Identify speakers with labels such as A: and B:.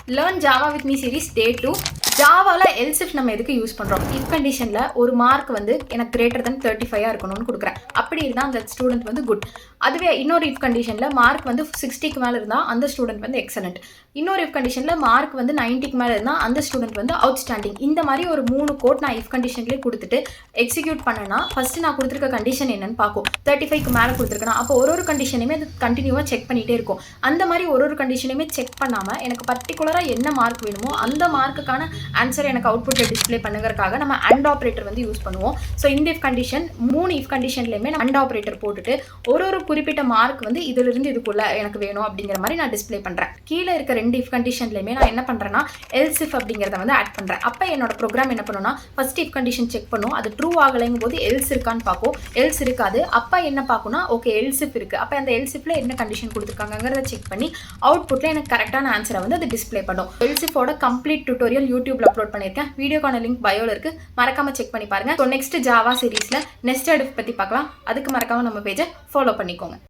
A: Learn Java with me series day 2. ஜாவாவில் else if நம்ம எதுக்கு யூஸ் பண்ணுறோம்? இஃப் கண்டிஷனில் ஒரு மார்க் வந்து எனக்கு கிரேட்டர் தென் 35 இருக்கணும்னு கொடுக்குறேன். அப்படி இருந்தால் அந்த ஸ்டூடெண்ட் வந்து குட். அதுவே இன்னொரு இஃப் கண்டிஷனில் மார்க் வந்து 60க்கு மேலே இருந்தால் அந்த ஸ்டூடெண்ட் வந்து எக்ஸலண்ட். இன்னொரு இஃப் கண்டிஷனில் மார்க் வந்து 90க்கு மேலே இருந்தால் அந்த ஸ்டூடெண்ட் வந்து அவுட்ஸ்டாண்டிங். இந்த மாதிரி ஒரு 3 கோட் நான் இஃப் கண்டிஷன்லேயே கொடுத்துட்டு எக்ஸிக்யூட் பண்ணேன்னா ஃபஸ்ட்டு நான் கொடுத்துருக்க கண்டிஷன் என்னன்னு பார்க்கும். 35க்கு மேலே கொடுத்துருக்கேன்னா அப்போ ஒரு கண்டிஷனையுமே அது கண்டினியூவாக செக் பண்ணிகிட்டே இருக்கும். அந்த மாதிரி ஒரு கண்டிஷனையுமே செக் பண்ணாமல் எனக்கு பர்டிகுலராக என்ன மார்க் வேணுமோ அந்த மார்க்குக்கான ஆன்சர் எனக்கு அவுட்புட்டை டிஸ்பிளே பண்ணுறதுக்காக நம்ம அண்ட் ஆப்ரேட்டர் வந்து யூஸ் பண்ணுவோம். ஸோ இந்த இஃப் கண்டிஷன் 3 இஃப் கண்டிஷன்லையுமே நம்ம அண்ட் ஆப்ரேட்டர் போட்டுட்டு ஒரு குறிப்பிட்ட மார்க் வந்து இதிலிருந்து இதுக்குள்ள எனக்கு வேணும் அப்படிங்கிற மாதிரி நான் டிஸ்பிளே பண்ணுறேன். கீழே இருக்க 2 இஃப் கண்டிஷன்லையுமே நான் என்ன பண்ணுறேன்னா எல்சிஃப் அப்படிங்கிறத வந்து ஆட் பண்ணுறேன். அப்போ என்னோட ப்ரோக்ராம் என்ன பண்ணுன்னா ஃபர்ஸ்ட் இஃப் கண்டிஷன் செக் பண்ணும். அது ட்ரூ ஆகலைங்கும் போது எல்ஸ் இருக்கான்னு பார்க்கும். எல்ஸ் இருக்காது. அப்போ என்ன பார்க்கும்னா ஓகே எல்சிஃப் இருக்குது. அப்போ அந்த எல்சிஃபில் என்ன கண்டிஷன் கொடுத்துருக்காங்கிறத செக் பண்ணி அவுட்புட்டில் எனக்கு கரெக்டான ஆன்சரை வந்து அது டிஸ்பிளே பண்ணும். எல்சிஃபோட கம்ப்ளீட் டியூட்டோரியல் யூடியூப்ல அப்லோட் பண்ணியிருக்கேன். வீடியோக்கான லிங்க் பயோல இருக்கு, மறக்காம செக் பண்ணி பாருங்க. ஸோ நெக்ஸ்ட் ஜாவா சீரீஸ்ல நெஸ்டட் இஃப் பத்தி பார்க்கலாம். அதுக்கு மறக்காம நம்ம பேஜை ஃபாலோ பண்ணிக்கோங்க.